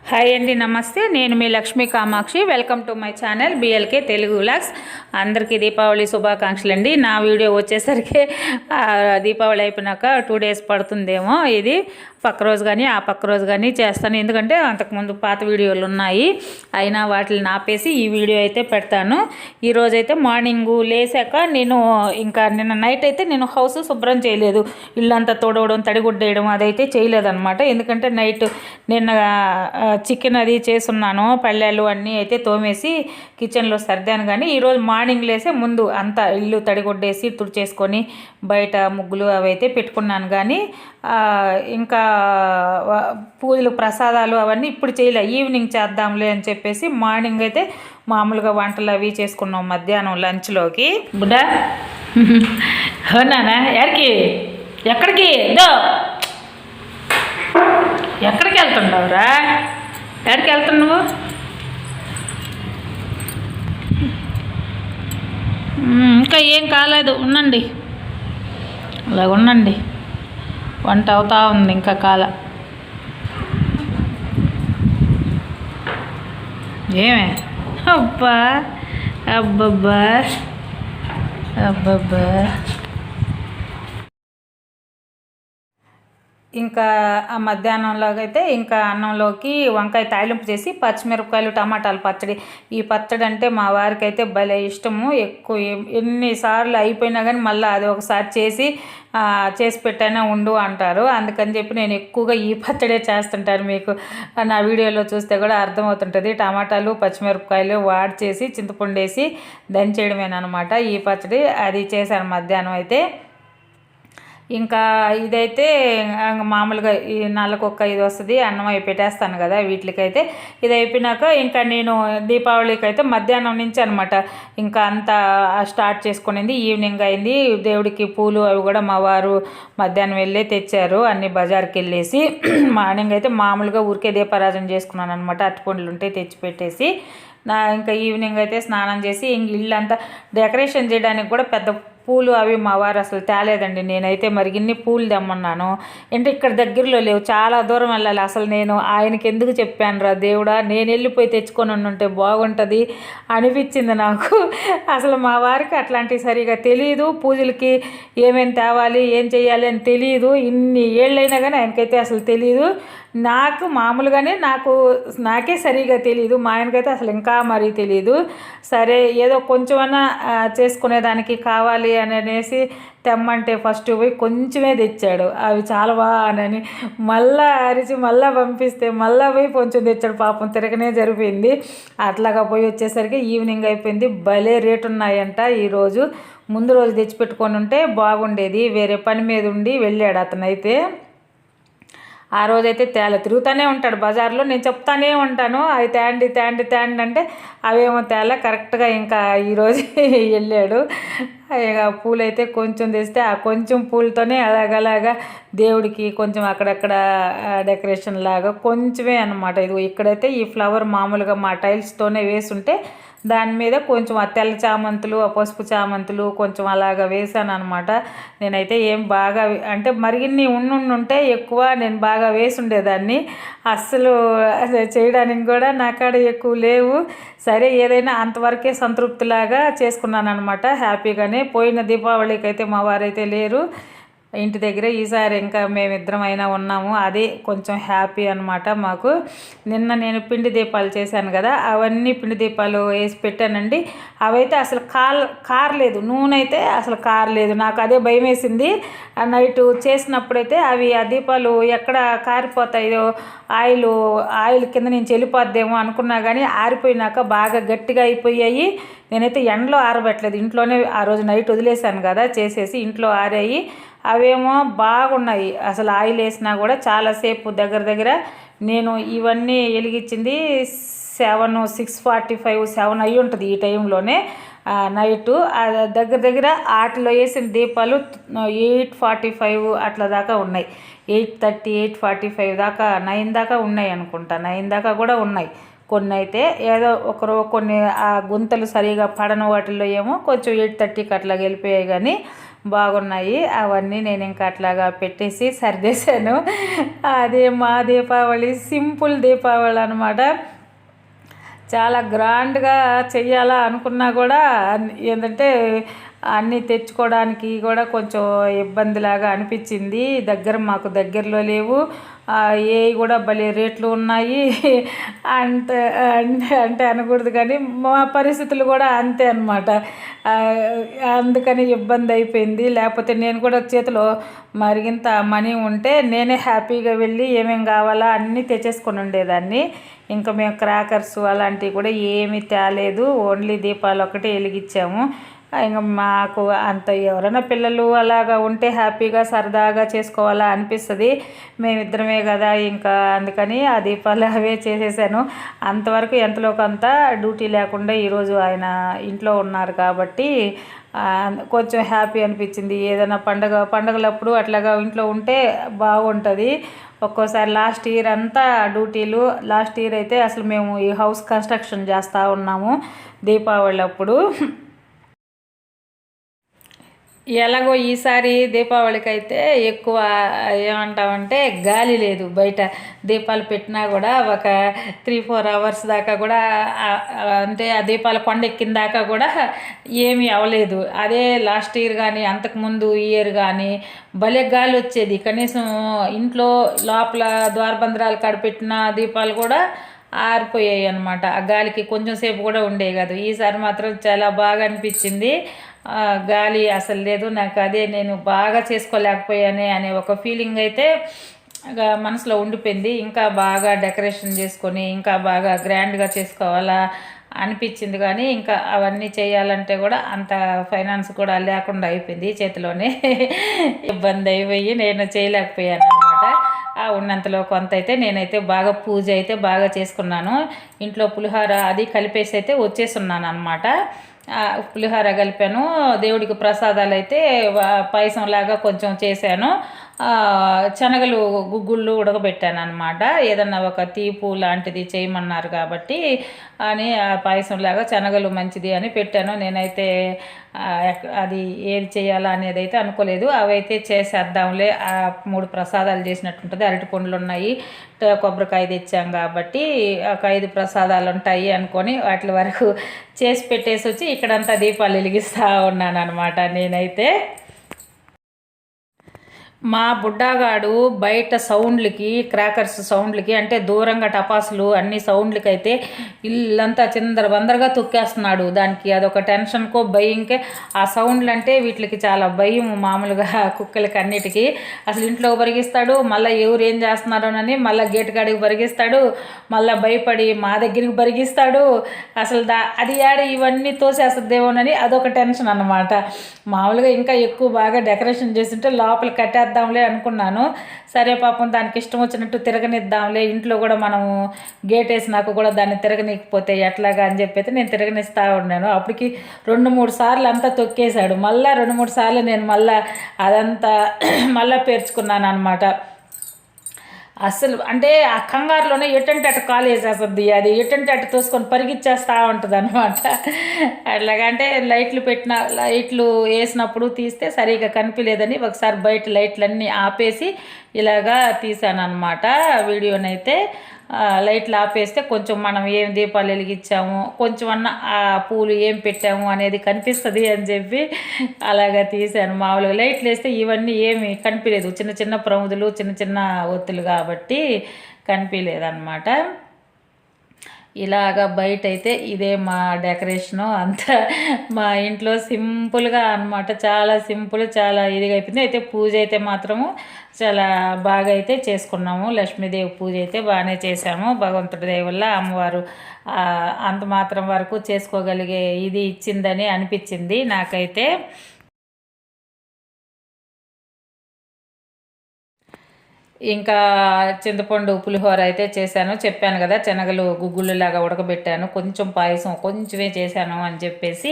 Hi అండి, నమస్తే. నేను మీ Lakshmi Kamakshi. Welcome to my channel BLK Telugu vlogs. అందరికీ దీపావళి శుభాకాంక్షలు అండి. నా వీడియో వచ్చేసరికి దీపావళి అయిపోయినాక 2 days పడుతుందేమో. ఇది పక్క రోజు కానీ ఆ పక్క రోజు కానీ చేస్తాను, ఎందుకంటే అంతకుముందు పాత వీడియోలు ఉన్నాయి. అయినా వాటిని ఆపేసి ఈ వీడియో అయితే పెడతాను. ఈరోజైతే మార్నింగు లేసాక నేను ఇంకా నిన్న నైట్ అయితే నేను హౌస్ శుభ్రం చేయలేదు. ఇల్లంతా తోడవడం తడిగుడ్డేయడం అదైతే చేయలేదన్నమాట. ఎందుకంటే నైట్ నిన్న చికెన్ అది చేసున్నాను, పళ్ళాలు అన్నీ అయితే తోమేసి కిచెన్లో సర్దాను. కానీ ఈరోజు మార్నింగ్ లేసే ముందు అంతా ఇల్లు తడిగొడ్డేసి తుడిచేసుకొని బయట ముగ్గులు అవి అయితే పెట్టుకున్నాను. కానీ ఇంకా పూజలు ప్రసాదాలు అవన్నీ ఇప్పుడు చేయలే, ఈవినింగ్ చేద్దాంలే అని చెప్పేసి మార్నింగ్ అయితే మామూలుగా వంటలు అవి చేసుకున్నాం. మధ్యాహ్నం లంచ్లోకి బుడ్డా అవునానా ఎక్కడికి ఎక్కడికి వెళ్తుండవురా? ఎక్కడికి వెళ్తున్నావు? ఇంకా ఏం కాలేదు, ఉండండి, అలాగ ఉండండి. వంట అవుతా ఉంది, ఇంకా కాల. ఏమే అబ్బా అబ్బబ్బా అబ్బబ్బా. ఇంకా ఆ మధ్యాహ్నంలోకి అయితే ఇంకా అన్నంలోకి వంకాయ తాలింపు చేసి పచ్చిమిరపకాయలు టమాటాలు పచ్చడి. ఈ పచ్చడి అంటే మా వారికి అయితే భలే ఇష్టము. ఎక్కువ ఎన్నిసార్లు అయిపోయినా కానీ మళ్ళీ అది ఒకసారి చేసి పెట్టైనా ఉండు అంటారు. అందుకని చెప్పి నేను ఎక్కువగా ఈ పచ్చడే చేస్తుంటాను. మీకు నా వీడియోలో చూస్తే కూడా అర్థమవుతుంటుంది. టమాటాలు పచ్చిమిరపకాయలు వాడి చేసి చింతపండు వేసి దంచేయడమేనమాట ఈ పచ్చడి. అది చేశాను మధ్యాహ్నం అయితే. ఇంకా ఇదైతే మామూలుగా ఈ నల్లకొక్క ఇది వస్తుంది, అన్నం అవి పెట్టేస్తాను కదా వీటికైతే. ఇది అయిపోయినాక ఇంకా నేను దీపావళికి అయితే మధ్యాహ్నం నుంచి అనమాట ఇంకా అంతా స్టార్ట్ చేసుకునింది. ఈవినింగ్ అయింది. దేవుడికి పూలు అవి కూడా మా వారు మధ్యాహ్నం వెళ్ళే తెచ్చారు, అన్ని బజార్కి వెళ్ళేసి. మార్నింగ్ అయితే మామూలుగా ఊరికే దీపారాధన చేసుకున్నాను అనమాట. అరటిపండ్లు ఉంటే తెచ్చి పెట్టేసి ఇంకా ఈవినింగ్ అయితే స్నానం చేసి ఇంక ఇల్లంతా డెకరేషన్ చేయడానికి కూడా పెద్ద పూలు అవి మా వారు అసలు తేలేదండి. నేనైతే మరి ఇన్ని పూలు తెమ్మన్నాను. అంటే ఇక్కడ దగ్గరలో లేవు, చాలా దూరం వెళ్ళాలి. అసలు నేను ఆయనకి ఎందుకు చెప్పాను రా దేవుడా, నేను వెళ్ళిపోయి తెచ్చుకొని ఉంటే బాగుంటుంది అనిపించింది నాకు. అసలు మా వారికి అట్లాంటివి సరిగా తెలియదు. పూజలకి ఏమేమి తేవాలి ఏం చేయాలి అని తెలియదు. ఇన్ని ఏళ్ళైనా కానీ ఆయనకైతే అసలు తెలియదు. నాకు మామూలుగానే నాకే సరిగా తెలియదు. మా ఆయనకైతే అసలు ఇంకా మరీ తెలియదు. సరే ఏదో కొంచెమన్నా చేసుకునేదానికి కావాలి అని అనేసి తెమ్మంటే ఫస్ట్ పోయి కొంచెమే తెచ్చాడు. అవి చాలా బాగానని మళ్ళా అరిచి మళ్ళీ పంపిస్తే మళ్ళీ పోయి కొంచెం తెచ్చాడు. పాపం తిరగనే జరిపోయింది. అట్లాగా పోయి వచ్చేసరికి ఈవినింగ్ అయిపోయింది. భలే రేటు ఉన్నాయంట ఈరోజు. ముందు రోజు తెచ్చిపెట్టుకొని ఉంటే బాగుండేది. వేరే పని మీద ఉండి వెళ్ళాడు అతనైతే. ఆ రోజైతే తిరుగుతూనే ఉంటాడు బజార్లో. నేను చెప్తానే ఉంటాను అవి తేండి అంటే అవేమో కరెక్ట్గా ఇంకా ఈరోజు వెళ్ళాడు. ఇక పూలైతే కొంచెం తెస్తే ఆ కొంచెం పూలతోనే అలాగలాగా దేవుడికి కొంచెం అక్కడక్కడ డెకరేషన్ లాగా కొంచెమే అనమాట. ఇది ఇక్కడైతే ఈ ఫ్లవర్ మామూలుగా మా టైల్స్తోనే వేసుంటే దాని మీద కొంచెం ఆ తెల్ల చామంతులు ఆ పసుపు చామంతులు కొంచెం అలాగా వేసాను అనమాట. నేనైతే ఏం బాగా అంటే మరిగిన్ని ఉంటే ఎక్కువ నేను బాగా వేసి ఉండేదాన్ని. అస్సలు చేయడానికి కూడా నా కాడ ఎక్కువ లేవు. సరే ఏదైనా అంతవరకే సంతృప్తిలాగా చేసుకున్నాను అనమాట హ్యాపీగానే. పోయిన దీపావళికి అయితే మా వారైతే లేరు ఇంటి దగ్గర. ఈసారి ఇంకా మేమిద్దరం అయినా ఉన్నాము, అదే కొంచెం హ్యాపీ అనమాట మాకు. నిన్న నేను పిండి దీపాలు చేశాను కదా, అవన్నీ పిండి దీపాలు వేసి పెట్టానండి. అవైతే అసలు కారలేదు, నూనె అయితే అసలు కారలేదు. నాకు అదే భయం వేసింది. నైట్ చేసినప్పుడైతే అవి ఆ దీపాలు ఎక్కడ కారిపోతాయో, ఆయిల్ కింద నుంచి వెళ్ళిపోద్దేమో అనుకున్నా కానీ ఆరిపోయినాక బాగా గట్టిగా అయిపోయాయి. నేనైతే ఎండలో ఆరబెట్టలేదు, ఇంట్లోనే ఆ రోజు నైట్ వదిలేసాను కదా చేసేసి ఇంట్లో ఆరాయి. అవేమో బాగున్నాయి. అసలు ఆయిల్ వేసినా కూడా చాలాసేపు దగ్గర నేను ఇవన్నీ వెలిగించింది 6:45 7 అయ్యి ఉంటుంది ఈ టైంలోనే నైటు. దగ్గర ఆటలో వేసిన దీపాలు 8:45 అట్లా దాకా ఉన్నాయి. 8:30 8:45 దాకా 9 దాకా ఉన్నాయి అనుకుంటా. 9 దాకా కూడా ఉన్నాయి. కొన్ని అయితే ఏదో కొన్ని ఆ గుంతలు సరిగా పడని వాటిల్లో ఏమో కొంచెం 8:30కి అట్లా వెళ్ళిపోయాయి. కానీ బాగున్నాయి. అవన్నీ నేను ఇంకా అట్లాగా పెట్టేసి సర్దేశాను. అదే మా దీపావళి సింపుల్ దీపావళి అనమాట. చాలా గ్రాండ్గా చెయ్యాలా అనుకున్నా కూడా ఏంటంటే అన్నీ తెచ్చుకోవడానికి కూడా కొంచెం ఇబ్బందిలాగా అనిపించింది. మాకు దగ్గరలో లేవు. ఏవి కూడా భలే రేట్లు ఉన్నాయి. అంటే అంటే అనకూడదు కానీ మా పరిస్థితులు కూడా అంతే అనమాట. అందుకని ఇబ్బంది అయిపోయింది. లేకపోతే నేను కూడా చేతిలో మరిగింత మనీ ఉంటే నేనే హ్యాపీగా వెళ్ళి ఏమేమి కావాలా అన్నీ తెచ్చేసుకొని ఉండేదాన్ని. ఇంకా మేము క్రాకర్స్ అలాంటివి కూడా ఏమీ తేలేదు. ఓన్లీ దీపాలు ఒకటే వెలిగించాము. ఇంకా మాకు అంత ఎవరైనా పిల్లలు అలాగా ఉంటే హ్యాపీగా సరదాగా చేసుకోవాలా అనిపిస్తుంది. మేమిద్దరమే కదా, ఇంకా అందుకని ఆ దీపాలు అవే చేసేసాను. అంతవరకు ఎంతలో కొంత డ్యూటీ లేకుండా ఈరోజు ఆయన ఇంట్లో ఉన్నారు కాబట్టి కొంచెం హ్యాపీ అనిపించింది. ఏదైనా పండగలప్పుడు అట్లాగా ఇంట్లో ఉంటే బాగుంటుంది. ఒక్కోసారి లాస్ట్ ఇయర్ అంతా డ్యూటీలు. లాస్ట్ ఇయర్ అయితే అసలు మేము ఈ హౌస్ కన్స్ట్రక్షన్ చేస్తూ ఉన్నాము దీపావళి అప్పుడు. ఎలాగో ఈసారి దీపావళికి అయితే ఎక్కువ ఏమంటామంటే గాలి లేదు. బయట దీపాలు పెట్టినా కూడా ఒక 3-4 అవర్స్ దాకా కూడా అంటే ఆ దీపాల కొండ ఎక్కిన దాకా కూడా ఏమీ అవ్వలేదు. అదే లాస్ట్ ఇయర్ కానీ అంతకుముందు ఇయర్ కానీ భలే గాలి వచ్చేది. కనీసం ఇంట్లో లోపల ద్వారబంధరాలు కాడ పెట్టిన దీపాలు కూడా ఆరిపోయాయి అన్నమాట. ఆ గాలికి కొంచెం సేపు కూడా ఉండేవి కాదు. ఈసారి మాత్రం చాలా బాగా అనిపించింది. గాలి అసలు లేదు. నాకు అదే నేను బాగా చేసుకోలేకపోయానే అనే ఒక ఫీలింగ్ అయితే మనసులో ఉండిపోయింది. ఇంకా బాగా డెకరేషన్ చేసుకొని ఇంకా బాగా గ్రాండ్గా చేసుకోవాలా అనిపించింది. కానీ ఇంకా అవన్నీ చేయాలంటే కూడా అంత ఫైనాన్స్ కూడా లేకుండా అయిపోయింది. చేతిలోనే ఇబ్బంది అయిపోయి నేను చేయలేకపోయాను అనమాట. ఉన్నంతలో కొంత అయితే నేనైతే బాగా పూజ అయితే బాగా చేసుకున్నాను. ఇంట్లో పులిహోర అది కలిపేసి అయితే వచ్చేస్తున్నాను అనమాట. పులిహోర కలిపాను. దేవుడికి ప్రసాదాలు అయితే పాయసం లాగా కొంచెం చేశాను. శనగలు గుగ్గుళ్ళు ఉడకబెట్టాను అనమాట. ఏదన్నా ఒక తీపు లాంటిది చేయమన్నారు కాబట్టి అని పాయసంలాగా శనగలు మంచిది అని పెట్టాను. నేనైతే అది ఏది చేయాలా అనేది అయితే అనుకోలేదు. అవైతే చేసేద్దాంలే, 3 ప్రసాదాలు చేసినట్టుంటుంది. అరటి పండ్లు ఉన్నాయి, కొబ్బరికాయ తెచ్చాం కాబట్టి ఒక 5 ప్రసాదాలు ఉంటాయి అనుకొని వాటి వరకు చేసి పెట్టేసి వచ్చి ఇక్కడంతా దీపాలు వెలిగిస్తూ ఉన్నాను అనమాట నేనైతే. మా బుడ్డాగాడు బయట సౌండ్లకి, క్రాకర్స్ సౌండ్లకి, అంటే దూరంగా టపాసులు అన్ని సౌండ్లకి అయితే ఇల్లంతా చిందరబందరగా తొక్కేస్తున్నాడు. దానికి అదొక టెన్షన్కో భయంకే. ఆ సౌండ్లు అంటే వీటికి చాలా భయం మామూలుగా కుక్కలకి అన్నిటికీ. అసలు ఇంట్లో పరిగిస్తాడు, మళ్ళీ ఎవరు ఏం చేస్తున్నారోనని మళ్ళీ గేటు కాడికి పరిగిస్తాడు, మళ్ళీ భయపడి మా దగ్గరికి పరిగిస్తాడు. అసలు అది ఇవన్నీ తోసేస్తుందేమోనని అదొక టెన్షన్ అన్నమాట. మామూలుగా ఇంకా ఎక్కువ బాగా డెకరేషన్ చేస్తుంటే లోపల కట్టేద్దాంలే అనుకున్నాను. సరే పాపం దానికి ఇష్టం వచ్చినట్టు తిరగనిద్దాంలే, ఇంట్లో కూడా మనము గేట్ వేసినాక కూడా దాన్ని తిరగనీకపోతే ఎట్లాగా అని చెప్పి నేను తిరగనిస్తూ ఉన్నాను. అప్పటికి 2-3 సార్లు అంతా తొక్కేశాడు. మళ్ళీ 2-3 సార్లు నేను మళ్ళీ అదంతా మళ్ళీ పేర్చుకున్నాను అనమాట. అసలు అంటే ఆ కంగారులోనే ఎటంటే అటు కాలు వేసేస్తుంది. అది ఎటంటే అటు తోసుకొని పరిగిచ్చేస్తూ ఉంటుంది అనమాట. అట్లాగంటే లైట్లు వేసినప్పుడు తీస్తే సరిగా కనిపించలేదని ఒకసారి బయట లైట్లన్నీ ఆపేసి ఇలాగా తీసాను అనమాట వీడియోనైతే. లైట్లు ఆపేస్తే కొంచెం మనం ఏం దీపాలు వెలిగించాము, కొంచెం అన్న ఆ పూలు ఏం పెట్టాము అనేది కనిపిస్తుంది అని చెప్పి అలాగా తీసాను. మామూలుగా లైట్లు వేస్తే ఇవన్నీ ఏమి కనిపించలేదు. చిన్న చిన్న ప్రముదులు, చిన్న చిన్న ఒత్తులు కాబట్టి కనిపించలేదన్నమాట. ఇలాగా బయట అయితే ఇదే మా డెకరేషను అంతా. మా ఇంట్లో సింపుల్గా అనమాట, చాలా సింపుల్, చాలా ఇదిగా అయిపోయింది. అయితే పూజ అయితే మాత్రము చాలా బాగా అయితే చేసుకున్నాము. లక్ష్మీదేవి పూజ అయితే బాగానే చేసాము. భగవంతుడి దయ వల్ల అమ్మవారు అంత మాత్రం వరకు చేసుకోగలిగే ఇది ఇచ్చిందని అనిపించింది నాకైతే. ఇంకా చింతపండు పులిహోర అయితే చేశాను. చెప్పాను కదా, శనగలు గుగ్గుళ్ళలాగా ఉడకబెట్టాను. కొంచెం పాయసం కొంచెమే చేశాను అని చెప్పేసి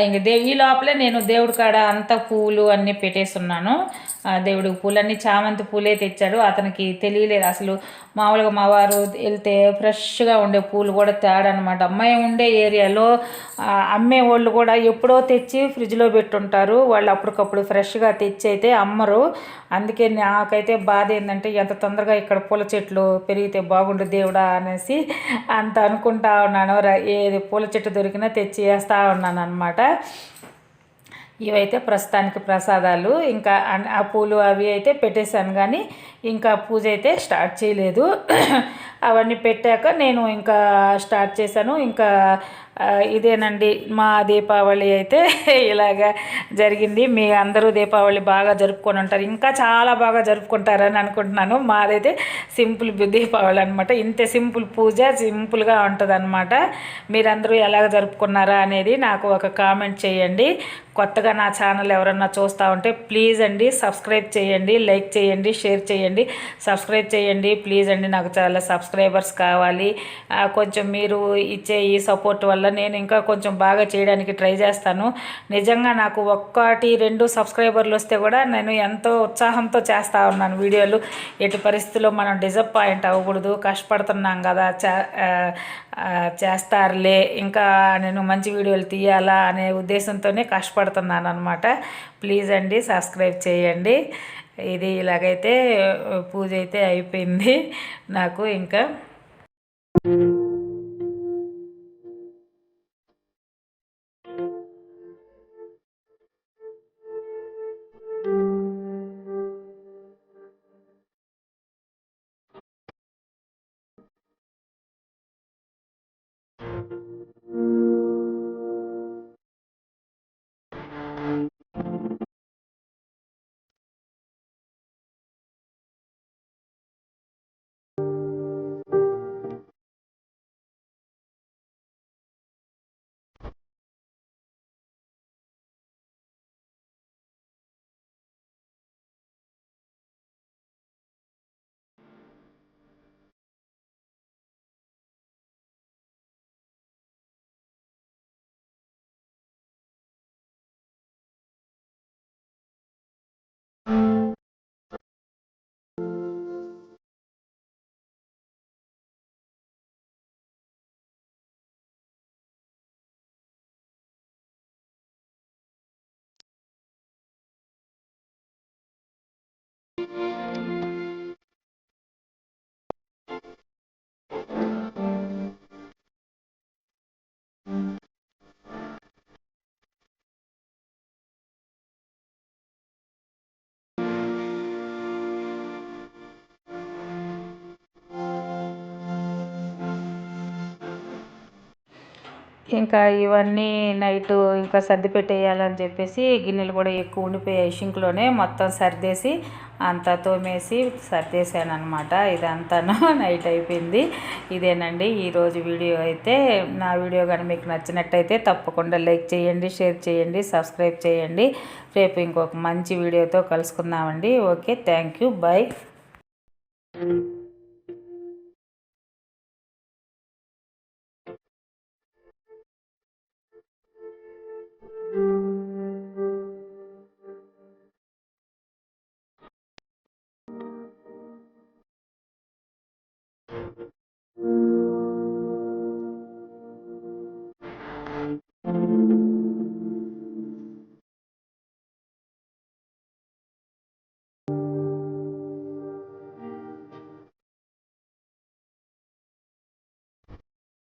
ఇంక ఈ లోపలే నేను దేవుడి కాడ అంతా పువ్వులు అన్నీ పెట్టేస్తున్నాను. దేవుడికి పూలన్నీ చామంతి పూలే తెచ్చాడు. అతనికి తెలియలేదు అసలు. మామూలుగా మా వారు వెళ్తే ఫ్రెష్గా ఉండే పూలు కూడా తేడనమాట. అమ్మాయి ఉండే ఏరియాలో అమ్మే వాళ్ళు కూడా ఎప్పుడో తెచ్చి ఫ్రిడ్జ్లో పెట్టుంటారు. వాళ్ళు అప్పటికప్పుడు ఫ్రెష్గా తెచ్చి అయితే అమ్మరు. అందుకే నాకైతే బాధ ఏంటంటే ఎంత తొందరగా ఇక్కడ పూల చెట్లు పెరిగితే బాగుండు దేవుడా అనేసి అంత అనుకుంటా ఉన్నాను. ఏది పూల చెట్టు దొరికినా తెచ్చి వేస్తూ ఉన్నాను అనమాట. ఇవైతే ప్రస్తుతానికి ప్రసాదాలు. ఇంకా ఆ పూలు అవి అయితే పెట్టేశాను, కానీ ఇంకా పూజ అయితే స్టార్ట్ చేయలేదు. అవన్నీ పెట్టాక నేను ఇంకా స్టార్ట్ చేశాను. ఇంకా ఇదేనండి మా దీపావళి అయితే ఇలాగా జరిగింది. మీ అందరూ దీపావళి బాగా జరుపుకొని ఉంటారు, ఇంకా చాలా బాగా జరుపుకుంటారని అనుకుంటున్నాను. మాదైతే సింపుల్ దీపావళి అనమాట. ఇంత సింపుల్ పూజ, సింపుల్గా ఉంటుంది అనమాట. మీరందరూ ఎలాగ జరుపుకున్నారా అనేది నాకు ఒక కామెంట్ చేయండి. కొత్తగా నా ఛానల్ ఎవరన్నా చూస్తూ ఉంటే ప్లీజ్ అండి సబ్స్క్రైబ్ చేయండి, లైక్ చేయండి, షేర్ చేయండి, సబ్స్క్రైబ్ చేయండి ప్లీజ్ అండి. నాకు చాలా సబ్స్క్రైబర్స్ కావాలి. కొంచెం మీరు ఇచ్చే ఈ సపోర్ట్ వల్ల నేను ఇంకా కొంచెం బాగా చేయడానికి ట్రై చేస్తాను. నిజంగా నాకు 1-2 సబ్స్క్రైబర్లు వస్తే కూడా నేను ఎంతో ఉత్సాహంతో చేస్తూ ఉన్నాను వీడియోలు. ఎటు పరిస్థితుల్లో మనం డిసప్పాయింట్ అవ్వకూడదు, కష్టపడుతున్నాం కదా, చేస్తారులే, ఇంకా నేను మంచి వీడియోలు తీయాలా అనే ఉద్దేశంతోనే కష్టపడుతున్నాను అనమాట. ప్లీజ్ అండి సబ్స్క్రైబ్ చేయండి. ఇది ఇలాగైతే పూజ అయితే అయిపోయింది నాకు. ఇంకా ఇంకా ఇవన్నీ నైటు ఇంకా సర్ది పెట్టేయాలని చెప్పేసి గిన్నెలు కూడా ఎక్కువ ఉండిపోయాయి షింక్లోనే. మొత్తం సర్దేసి అంతా తోమేసి సర్దేశాను అనమాట. ఇదంతాను నైట్ అయిపోయింది. ఇదేనండి ఈరోజు వీడియో అయితే. నా వీడియో కానీ మీకు నచ్చినట్టయితే తప్పకుండా లైక్ చేయండి, షేర్ చేయండి, సబ్స్క్రైబ్ చేయండి. రేపు ఇంకొక మంచి వీడియోతో కలుసుకుందామండి. Okay, thank you, bye.